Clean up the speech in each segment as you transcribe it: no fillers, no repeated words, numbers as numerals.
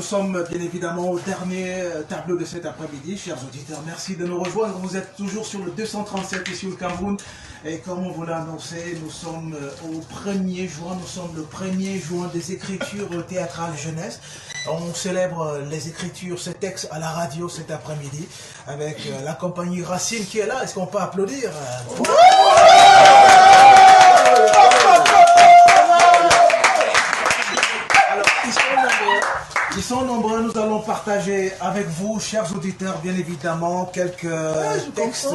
sommes bien évidemment au dernier tableau de cet après-midi, chers auditeurs. Merci de nous rejoindre. Vous êtes toujours sur le 237 ici au Cameroun. Et comme on vous l'a annoncé, nous sommes au 1er juin. Nous sommes le 1er juin des écritures théâtrales jeunesse. On célèbre les écritures, ces textes à la radio cet après-midi avec la compagnie Racine qui est là. Est-ce qu'on peut applaudir? Ils sont nombreux, nous allons partager avec vous, chers auditeurs, bien évidemment, quelques textes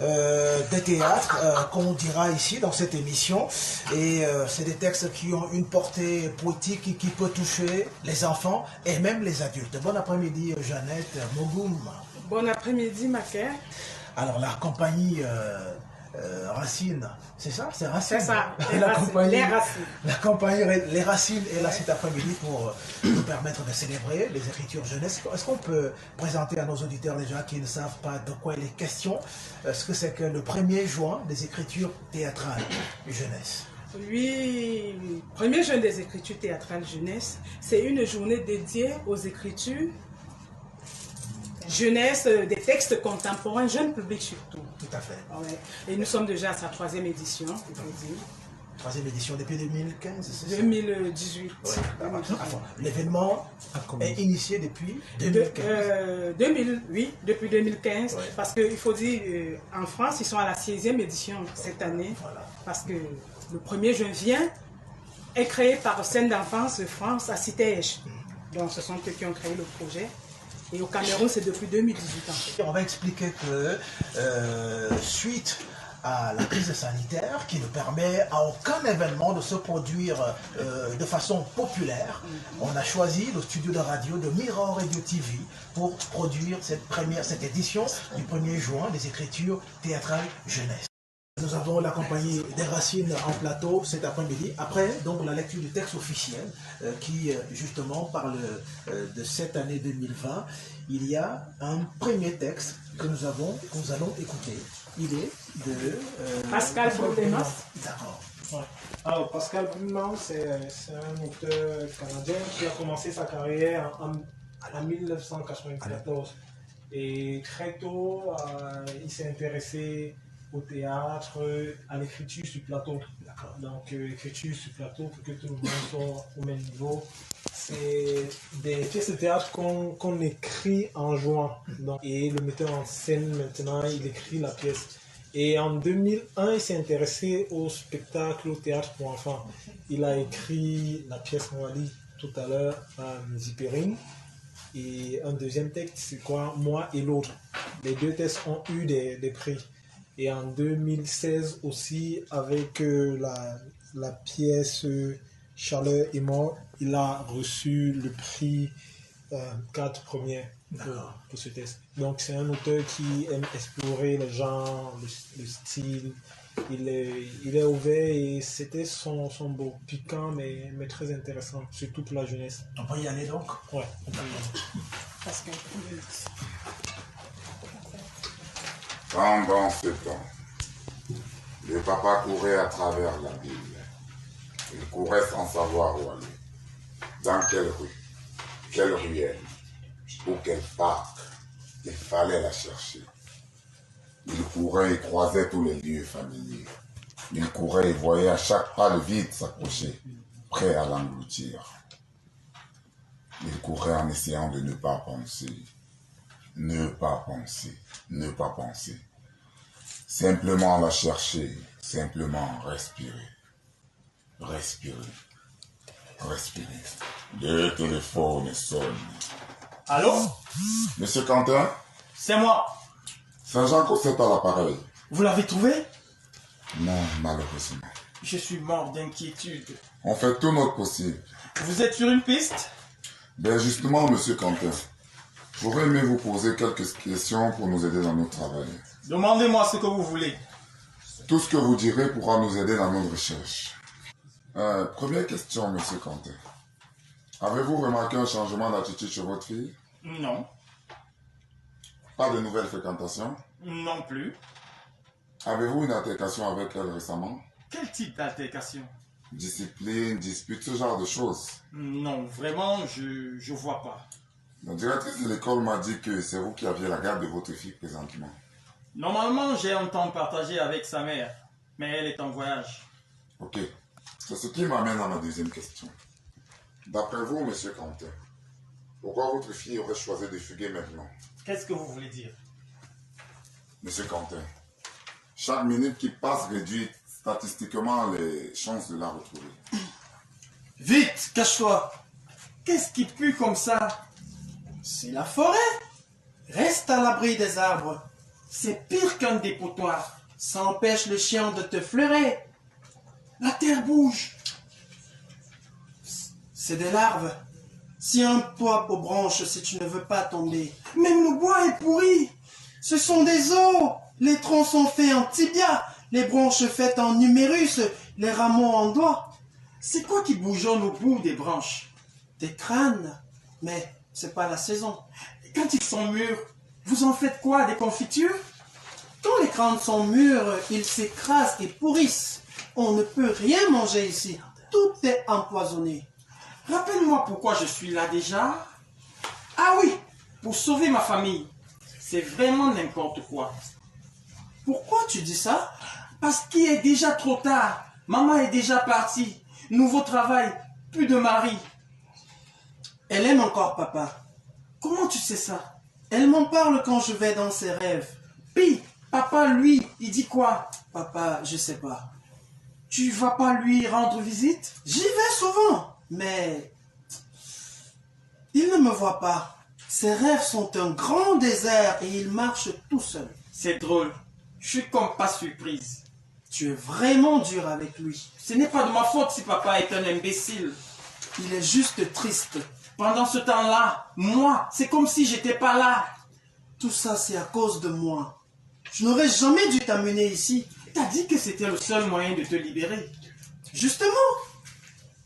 de théâtre qu'on dira ici dans cette émission. Et c'est des textes qui ont une portée poétique qui peut toucher les enfants et même les adultes. Bon après-midi, Jeannette Mogoum. Bon après-midi, Macaire. Alors, la compagnie... Racine, c'est ça? C'est Racine. C'est ça, Les compagnies Les Racines est là cet après-midi pour nous permettre de célébrer les écritures jeunesse. Est-ce qu'on peut présenter à nos auditeurs déjà qui ne savent pas de quoi il est question, ce que c'est que le 1er juin des écritures théâtrales jeunesse? Oui, 1er juin des écritures théâtrales jeunesse, c'est une journée dédiée aux écritures jeunesse, des textes contemporains, jeune public surtout. Tout à fait. Ouais. Et nous sommes déjà à sa 3e édition, il faut dire. 3e édition depuis 2015, c'est ça? 2018. Ouais. L'événement est initié depuis 2015. Oui, depuis 2015. Ouais. Parce qu'il faut dire, en France, ils sont à la 6e édition cette année. Voilà. Parce que le 1er juin est créé par Scène d'enfance de France à Cité-Esch. Donc ce sont eux qui ont créé le projet. Et au Cameroun, c'est depuis 2018 en fait. On va expliquer que suite à la crise sanitaire qui ne permet à aucun événement de se produire de façon populaire, on a choisi le studio de radio de Mirror Radio TV pour produire cette édition du 1er juin des écritures théâtrales jeunesse. Nous avons la compagnie des Racines en plateau cet après-midi, après donc la lecture du texte officiel qui justement parle de cette année 2020. Il y a un premier texte que nous allons écouter. Il est de... Pascal Brunnemann. D'accord. Ouais. Alors Pascal Brunnemann, c'est un auteur canadien qui a commencé sa carrière en 1994. Et très tôt, il s'est intéressé au théâtre, à l'écriture sur plateau. Donc l'écriture sur plateau, pour que tout le monde soit au même niveau. C'est des pièces de théâtre qu'on écrit en jouant. Donc, et le metteur en scène maintenant, il écrit la pièce. Et en 2001, il s'est intéressé au spectacle, au théâtre pour enfants. Il a écrit la pièce qu'on a dit tout à l'heure, Zipering. Et un deuxième texte, c'est quoi? Moi et l'autre. Les deux textes ont eu des prix. Et en 2016 aussi, avec la pièce Chaleur et mort, il a reçu le prix 4 premiers pour ce texte. Donc c'est un auteur qui aime explorer le genre, le style. Il est ouvert et c'était son beau, piquant mais très intéressant, surtout pour la jeunesse. On peut y aller donc? Ouais. Pascal Brunnemann. Pendant ce temps, le papa courait à travers la ville. Il courait sans savoir où aller. Dans quelle rue, quelle ruelle, ou quel parc, il fallait la chercher. Il courait et croisait tous les lieux familiers. Il courait et voyait à chaque pas le vide s'approcher, prêt à l'engloutir. Il courait en essayant de ne pas penser. Ne pas penser, ne pas penser. Simplement la chercher, simplement respirer. Respirer. Respirer. Le téléphone sonne. Allô? Monsieur Quentin? C'est moi. Sergent Cossette à l'appareil. Vous l'avez trouvé? Non, malheureusement. Je suis mort d'inquiétude. On fait tout notre possible. Vous êtes sur une piste? Ben justement, monsieur Quentin, j'aurais aimé vous poser quelques questions pour nous aider dans notre travail. Demandez-moi ce que vous voulez. Tout ce que vous direz pourra nous aider dans notre recherche. Première question, monsieur Quentin. Avez-vous remarqué un changement d'attitude chez votre fille? Non. Pas de nouvelles fréquentations? Non plus. Avez-vous une altercation avec elle récemment? Quel type d'altercation? Discipline, dispute, ce genre de choses. Non, vraiment, je vois pas. La directrice de l'école m'a dit que c'est vous qui aviez la garde de votre fille présentement. Normalement, j'ai un temps partagé avec sa mère, mais elle est en voyage. Ok. C'est ce qui m'amène à ma deuxième question. D'après vous, monsieur Quentin, pourquoi votre fille aurait choisi de fuguer maintenant? Qu'est-ce que vous voulez dire? Monsieur Quentin, chaque minute qui passe réduit statistiquement les chances de la retrouver. Vite, cache-toi! Qu'est-ce qui pue comme ça? C'est la forêt. Reste à l'abri des arbres. C'est pire qu'un dépotoir. Ça empêche le chien de te fleurer. La terre bouge. C'est des larves. Tiens-toi aux branches si tu ne veux pas tomber. Même le bois est pourri. Ce sont des os. Les troncs sont faits en tibia, les branches faites en numérus, les rameaux en doigts. C'est quoi qui bougeonne au bout des branches? Des crânes. Mais c'est pas la saison. Et quand ils sont mûrs, vous en faites quoi? Des confitures? Quand les crânes sont mûrs, ils s'écrasent et pourrissent. On ne peut rien manger ici. Tout est empoisonné. Rappelle-moi pourquoi je suis là déjà. Ah oui, pour sauver ma famille. C'est vraiment n'importe quoi. Pourquoi tu dis ça? Parce qu'il est déjà trop tard. Maman est déjà partie. Nouveau travail, plus de mari. Elle aime encore papa. Comment tu sais ça? Elle m'en parle quand je vais dans ses rêves. Puis, papa, lui, il dit quoi? Papa, je sais pas. Tu vas pas lui rendre visite? J'y vais souvent, mais il ne me voit pas. Ses rêves sont un grand désert et il marche tout seul. C'est drôle. Je suis comme pas surprise. Tu es vraiment dur avec lui. Ce n'est pas de ma faute si papa est un imbécile. Il est juste triste. Pendant ce temps-là, moi, c'est comme si j'étais pas là. Tout ça, c'est à cause de moi. Je n'aurais jamais dû t'amener ici. T'as dit que c'était le seul moyen de te libérer. Justement,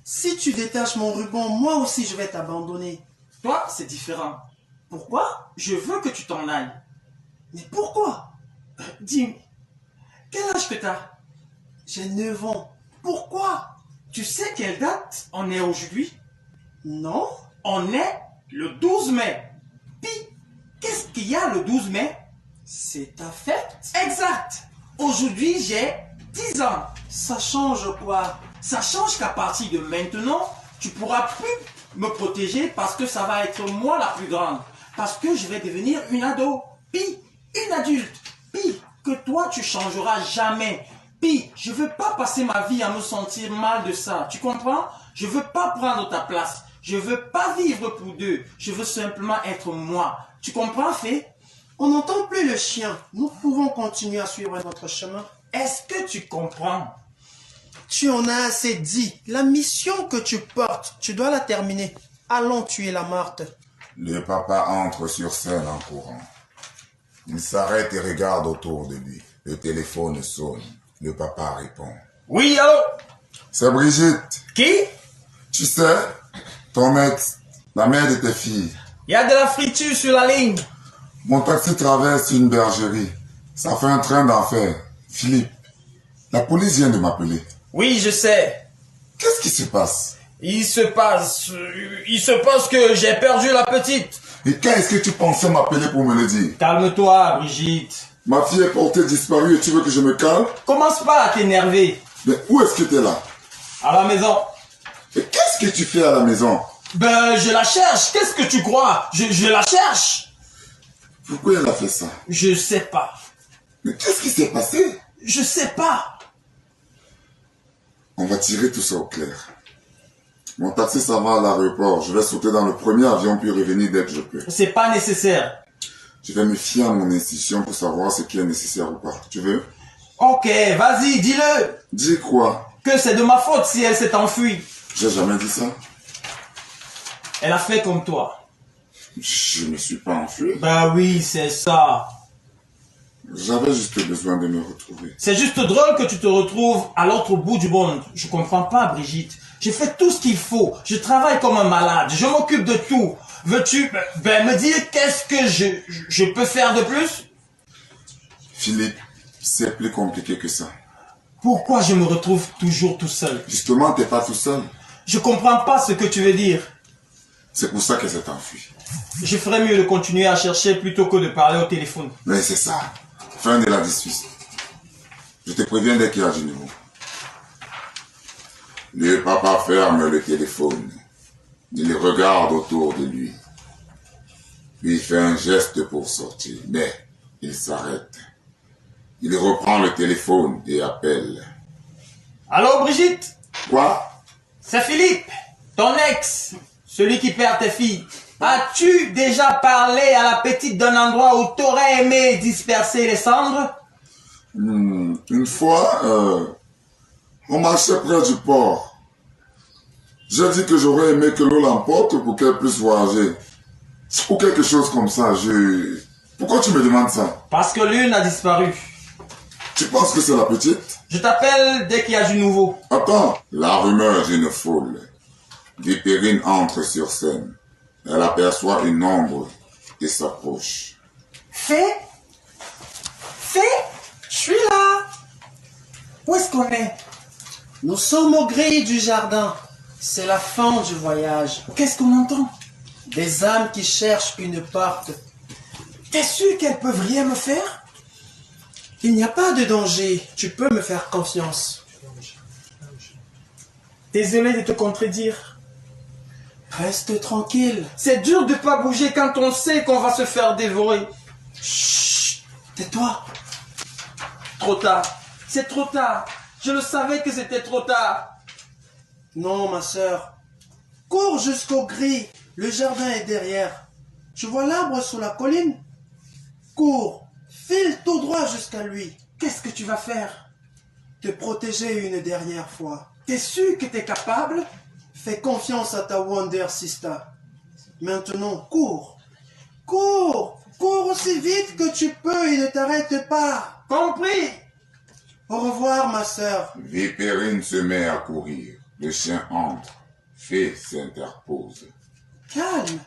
si tu détaches mon ruban, moi aussi je vais t'abandonner. Toi, c'est différent. Pourquoi? Je veux que tu t'en ailles. Mais pourquoi? Dis, quel âge que t'as? J'ai 9 ans. Pourquoi? Tu sais quelle date on est aujourd'hui? Non? On est le 12 mai. Puis, qu'est-ce qu'il y a le 12 mai? C'est ta fête? Exact. Aujourd'hui, j'ai 10 ans. Ça change quoi? Ça change qu'à partir de maintenant, tu pourras plus me protéger parce que ça va être moi la plus grande. Parce que je vais devenir une ado. Puis, une adulte. Puis, que toi, tu changeras jamais. Puis, je veux pas passer ma vie à me sentir mal de ça. Tu comprends? Je veux pas prendre ta place. Je veux pas vivre pour deux. Je veux simplement être moi. Tu comprends, Fée? On n'entend plus le chien. Nous pouvons continuer à suivre notre chemin. Est-ce que tu comprends? Tu en as assez dit. La mission que tu portes, tu dois la terminer. Allons tuer la Marthe. Le papa entre sur scène en courant. Il s'arrête et regarde autour de lui. Le téléphone sonne. Le papa répond. Oui, allô? C'est Brigitte. Qui? Tu sais, ton ex, la mère de tes filles. Il y a de la friture sur la ligne. Mon taxi traverse une bergerie. Ça fait un train d'enfer. Philippe, la police vient de m'appeler. Oui, je sais. Qu'est-ce qui se passe? Il se passe que j'ai perdu la petite. Et quand est-ce que tu pensais m'appeler pour me le dire? Calme-toi, Brigitte. Ma fille est portée disparue et tu veux que je me calme? Commence pas à t'énerver. Mais où est-ce que tu es là? À la maison. Et qu'est-ce que tu fais à la maison? Ben, je la cherche. Qu'est-ce que tu crois? Je la cherche. Pourquoi elle a fait ça? Je sais pas. Mais qu'est-ce qui s'est passé? Je sais pas. On va tirer tout ça au clair. Mon taxi s'en va à l'aéroport. Je vais sauter dans le premier avion puis revenir dès que je peux. C'est pas nécessaire. Je vais me fier à mon institution pour savoir ce qui est nécessaire ou pas. Tu veux? Ok, vas-y, dis-le. Dis quoi? Que c'est de ma faute si elle s'est enfuie. J'ai jamais dit ça. Elle a fait comme toi. Je ne suis pas enfui. Bah oui, c'est ça. J'avais juste besoin de me retrouver. C'est juste drôle que tu te retrouves à l'autre bout du monde. Je comprends pas, Brigitte. J'ai fait tout ce qu'il faut. Je travaille comme un malade. Je m'occupe de tout. Veux-tu me dire qu'est-ce que je peux faire de plus? Philippe, c'est plus compliqué que ça. Pourquoi je me retrouve toujours tout seul? Justement, t'es pas tout seul. Je comprends pas ce que tu veux dire. C'est pour ça qu'elle s'est enfuie. Je ferais mieux de continuer à chercher plutôt que de parler au téléphone. Mais c'est ça. Fin de la discussion. Je te préviens dès qu'il y a du nouveau. Le papa ferme le téléphone. Il regarde autour de lui. Puis il fait un geste pour sortir. Mais il s'arrête. Il reprend le téléphone et appelle. Allô, Brigitte? Quoi? C'est Philippe, ton ex, celui qui perd tes filles. As-tu déjà parlé à la petite d'un endroit où t'aurais aimé disperser les cendres? Une fois, on marchait près du port. J'ai dit que j'aurais aimé que l'eau l'emporte pour qu'elle puisse voyager. Ou quelque chose comme ça. Pourquoi tu me demandes ça? Parce que l'une a disparu. Tu penses que c'est la petite? Je t'appelle dès qu'il y a du nouveau. Attends, la rumeur d'une foule. Vipérine entre sur scène. Elle aperçoit une ombre et s'approche. Fais, je suis là. Où est-ce qu'on est? Nous sommes aux grilles du jardin. C'est la fin du voyage. Qu'est-ce qu'on entend? Des âmes qui cherchent une porte. T'es sûr qu'elles peuvent rien me faire? Il n'y a pas de danger. Tu peux me faire confiance. Désolé de te contredire. Reste tranquille. C'est dur de pas bouger quand on sait qu'on va se faire dévorer. Chut, tais-toi. Trop tard. C'est trop tard. Je le savais que c'était trop tard. Non, ma sœur. Cours jusqu'aux grilles. Le jardin est derrière. Tu vois l'arbre sous la colline? Cours. File tout droit jusqu'à lui. Qu'est-ce que tu vas faire? Te protéger une dernière fois. T'es sûr que t'es capable? Fais confiance à ta Wonder Sister. Maintenant, cours. Cours. Cours aussi vite que tu peux et ne t'arrête pas. Compris? Au revoir, ma sœur. Vipérine se met à courir. Le chien entre. Fée s'interpose. Calme.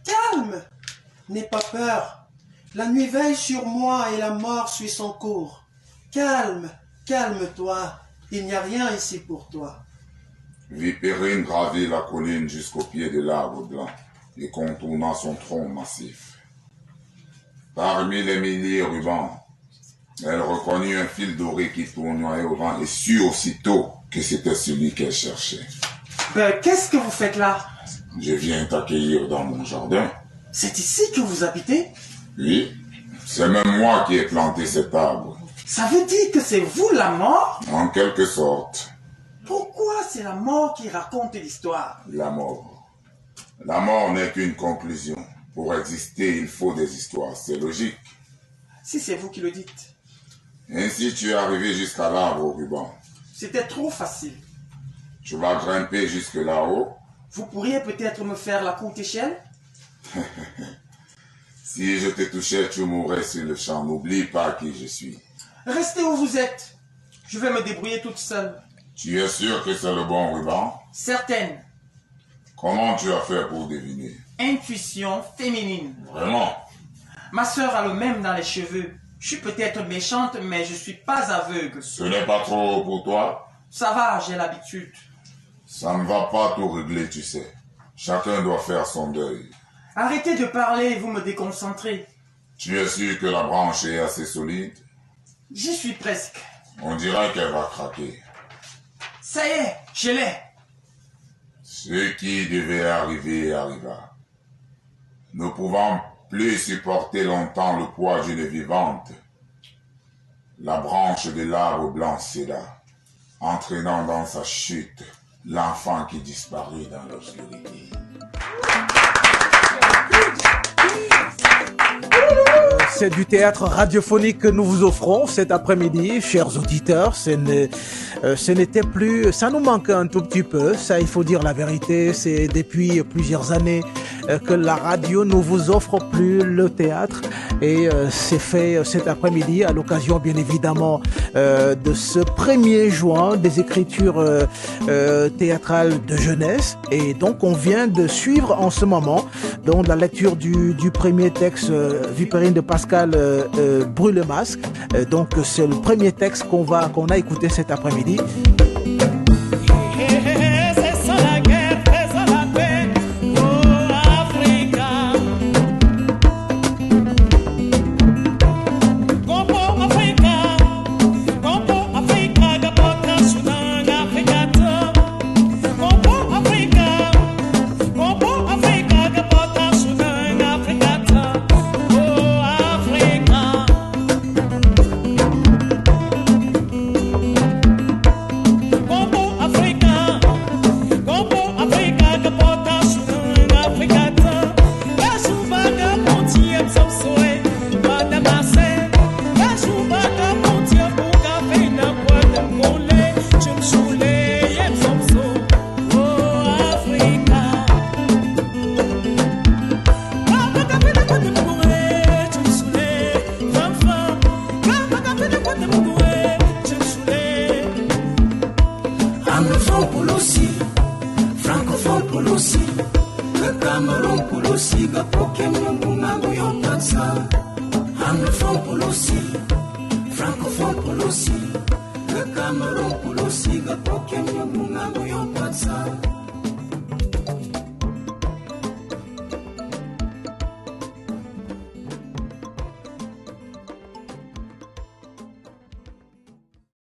Calme. N'aie pas peur. La nuit veille sur moi et la mort suit son cours. Calme. Calme-toi. Il n'y a rien ici pour toi. Vipérine gravit la colline jusqu'au pied de l'arbre blanc et contourna son tronc massif. Parmi les milliers rubans, elle reconnut un fil doré qui tournoyait au vent et sut aussitôt que c'était celui qu'elle cherchait. Qu'est-ce que vous faites là? Je viens t'accueillir dans mon jardin. C'est ici que vous habitez? Oui, c'est même moi qui ai planté cet arbre. Ça veut dire que c'est vous la mort? En quelque sorte, Pourquoi c'est la mort qui raconte l'histoire? la mort. La mort n'est qu'une conclusion. Pour exister, il faut des histoires. C'est logique. Si c'est vous qui le dites. Ainsi, tu es arrivé jusqu'à l'arbre au ruban. C'était trop facile. Tu vas grimper jusque là-haut. Vous pourriez peut-être me faire la courte échelle? Si je te touchais, tu mourrais sur le champ. N'oublie pas qui je suis. Restez où vous êtes. Je vais me débrouiller toute seule. Tu es sûr que c'est le bon ruban? Certaine. Comment tu as fait pour deviner? Intuition féminine. Vraiment? Ma sœur a le même dans les cheveux. Je suis peut-être méchante, mais je suis pas aveugle. Ce n'est pas trop pour toi? Ça va, j'ai l'habitude. Ça ne va pas tout régler, tu sais. Chacun doit faire son deuil. Arrêtez de parler, vous me déconcentrez. Tu es sûr que la branche est assez solide? J'y suis presque. On dirait qu'elle va craquer. Ça y est, je l'ai. Ce qui devait arriver arriva. Ne pouvant plus supporter longtemps le poids d'une vivante, la branche de l'arbre blanc céda, entraînant dans sa chute l'enfant qui disparut dans l'obscurité. C'est du théâtre radiophonique que nous vous offrons cet après-midi, chers auditeurs. Ce n'était plus, ça nous manque un tout petit peu, ça il faut dire la vérité. C'est depuis plusieurs années que la radio ne vous offre plus le théâtre et c'est fait cet après-midi à l'occasion bien évidemment de ce 1er juin des écritures théâtrales de jeunesse. Et donc on vient de suivre en ce moment Donc la lecture du premier texte, Vipérine de Pascal Brûle le masque. Donc c'est le premier texte qu'on a écouté cet après-midi. Francophone Polosi, le Cameroun Polosi, le Pokémon Bungango Yotansa. Anglophone Polosi, Francophone Polosi, le Cameroun Polosi, le Pokémon Bungango Yotansa.